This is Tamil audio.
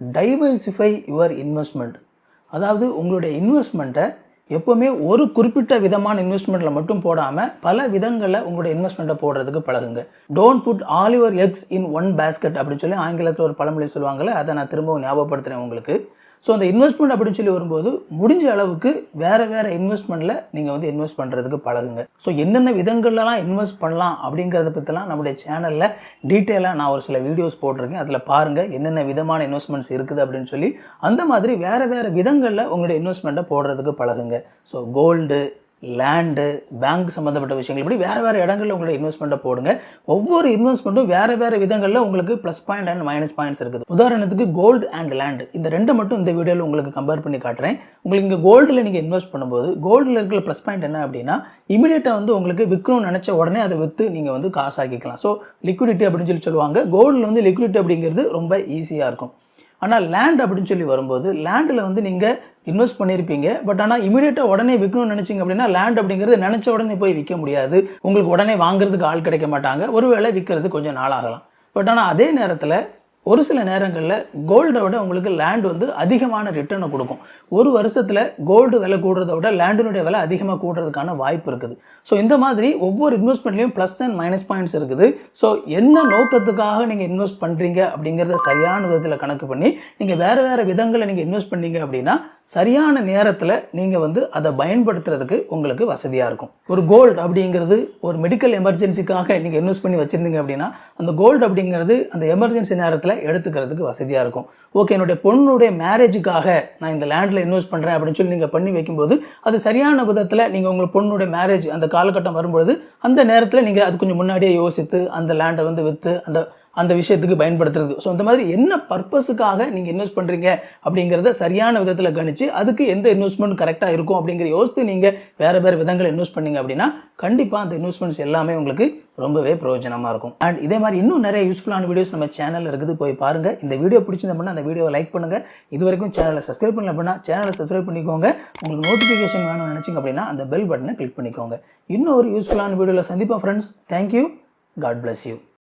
Diversify your investment. அதாவது உங்களுடைய இன்வெஸ்ட்மெண்ட்டை எப்போவுமே ஒரு குறிப்பிட்ட விதமான இன்வெஸ்ட்மெண்ட்டில் மட்டும் போடாமல் பல விதங்களில் உங்களுடைய இன்வெஸ்ட்மெண்ட்டை போடுறதுக்கு பழகுங்க. Don't put all your eggs in one basket அப்படின்னு சொல்லி ஆங்கிலத்தில் ஒரு பழமொழி சொல்லுவாங்கள்ல, அதை நான் திரும்பவும் ஞாபகப்படுத்துகிறேன் உங்களுக்கு. ஸோ அந்த இன்வெஸ்ட்மெண்ட் அப்படின்னு சொல்லி வரும்போது முடிஞ்ச அளவுக்கு வேறு இன்வெஸ்ட்மெண்ட்டில் நீங்கள் வந்து இன்வெஸ்ட் பண்ணுறதுக்கு பழகுங்க. ஸோ என்னென்ன விதங்கள்லாம் இன்வெஸ்ட் பண்ணலாம் அப்படிங்கிறத பற்றிலாம் நம்முடைய சேனலில் டீட்டெயிலாக நான் ஒரு சில வீடியோஸ் போட்டிருக்கேன். அதில் பாருங்கள் என்னென்ன விதமான இன்வெஸ்ட்மெண்ட்ஸ் இருக்குது அப்படின்னு சொல்லி. அந்த மாதிரி வேறு விதங்களில் உங்களுடைய இன்வெஸ்ட்மெண்ட்டை போடுறதுக்கு பழகுங்க. ஸோ கோல்டு, லேண்டு, பேங்க் சம்மந்தப்பட்ட விஷயங்கள் இப்படி வேறு இடங்களில் உங்களுடைய இன்வெஸ்ட்மெண்ட்டை போடுங்க. ஒவ்வொரு இன்வெஸ்ட்மெண்ட்டும் வேறு விதங்களில் உங்களுக்கு plus point and minus points இருக்குது. உதாரணத்துக்கு கோல்டு அண்ட் லேண்டு, இந்த ரெண்டை மட்டும் இந்த வீடியோவில் உங்களுக்கு கம்பேர் பண்ணி காட்டுறேன். உங்களுக்கு இங்கே கோல்டில் நீங்கள் இன்வெஸ்ட் பண்ணும்போது கோல்டில் இருக்கிற ப்ளஸ் பாயிண்ட் என்ன அப்படின்னா, இமீடியட்டாக வந்து உங்களுக்கு விற்கணும்னு நினச்ச உடனே அதை விற்று நீங்கள் வந்து காசாக்கிக்கலாம். ஸோ லிக்விடிட்டி அப்படின்னு சொல்லி சொல்லுவாங்க. கோல்டில் வந்து லிக்விடிட்டி அப்படிங்கிறது ரொம்ப ஈஸியாக இருக்கும். ஆனால் லேண்ட் அப்படின்னு சொல்லி வரும்போது லேண்டில் வந்து நீங்கள் இன்வெஸ்ட் பண்ணியிருப்பீங்க. பட் ஆனால் இமீடியட்டாக உடனே விற்கணும்னு நினச்சிங்க அப்படின்னா லேண்ட் அப்படிங்கிறது நினச்ச உடனே போய் விற்க முடியாது. உங்களுக்கு உடனே வாங்குறதுக்கு ஆள் கிடைக்க மாட்டாங்க. ஒருவேளை விற்கிறது கொஞ்சம் நாள் ஆகலாம். பட் ஆனால் அதே நேரத்தில் ஒரு சில நேரங்களில் கோல்டை விட உங்களுக்கு லேண்ட் வந்து அதிகமான ரிட்டர்னை கொடுக்கும். ஒரு வருஷத்தில் கோல்டு விலை கூடுறத விட லேண்டினுடைய விலை அதிகமாக கூடுறதுக்கான வாய்ப்பு இருக்குது. ஸோ இந்த மாதிரி ஒவ்வொரு இன்வெஸ்ட்மெண்ட்லேயும் ப்ளஸ் அண்ட் மைனஸ் பாயிண்ட்ஸ் இருக்குது. ஸோ என்ன நோக்கத்துக்காக நீங்கள் இன்வெஸ்ட் பண்ணுறீங்க அப்படிங்கிறத சரியான விதத்தில் கணக்கு பண்ணி நீங்கள் வேறு விதங்களில் நீங்கள் இன்வெஸ்ட் பண்ணீங்க அப்படின்னா சரியான நேரத்தில் நீங்கள் வந்து அதை பயன்படுத்துறதுக்கு உங்களுக்கு வசதியாக இருக்கும். ஒரு கோல்டு அப்படிங்கிறது ஒரு மெடிக்கல் எமர்ஜென்சிக்காக நீங்கள் இன்வெஸ்ட் பண்ணி வச்சுருந்தீங்க அப்படின்னா அந்த கோல்டு அப்படிங்கிறது அந்த எமர்ஜென்சி நேரத்தில் எடுத்துக்கிறதுக்கு வசதியாக இருக்கும். ஓகே, என்னுடைய பொண்ணுடைய மேரேஜுக்காக நான் இந்த லேண்டில் இன்வெஸ்ட் பண்ணுறேன் அப்படின்னு சொல்லி நீங்கள் பண்ணி வைக்கும்போது அது சரியான விதத்தில் நீங்கள் உங்கள் பொண்ணுடைய மேரேஜ் அந்த காலகட்டம் வரும்பொழுது அந்த நேரத்தில் நீங்கள் அது கொஞ்சம் முன்னாடியே யோசித்து அந்த லேண்டை வந்து விற்று அந்த விஷயத்துக்கு பயன்படுத்துறது. ஸோ இந்த மாதிரி என்ன பர்பஸுக்காக நீங்கள் இன்வெஸ்ட் பண்ணுறீங்க அப்படிங்கிறத சரியான விதத்தில் கணிச்சு அதுக்கு எந்த இன்வெஸ்ட்மெண்ட் கரெக்டாக இருக்கும் அப்படிங்கிற யோசித்து நீங்கள் வேறு விதங்களை இன்வெஸ்ட் பண்ணீங்க அப்படின்னா கண்டிப்பாக அந்த இன்வெஸ்ட்மெண்ட்ஸ் எல்லாமே உங்களுக்கு ரொம்பவே பிரயோஜனமாக இருக்கும். அண்ட் இதே மாதிரி இன்னும் நிறைய யூஸ்ஃபுல்லான வீடியோஸ் நம்ம சேனலில் இருக்குது, போய் பாருங்கள். இந்த வீடியோ பிடிச்சிருந்தோம்னா அந்த வீடியோவை லைக் பண்ணுங்கள். இது வரைக்கும் சேனலை சப்ஸ்கிரைப் பண்ணல அப்படின்னா சேனலை சப்ஸ்கிரைப் பண்ணிக்கோங்க. உங்களுக்கு நோட்டிஃபிகேஷன் வேணும்னு நினச்சிங்க அப்படின்னா அந்த பெல் பட்டனை கிளிக் பண்ணிக்கோங்க. இன்னும் ஒரு யூஸ்ஃபுல்லான வீடியோவில் சந்திப்போம் friends. Thank you. God bless you.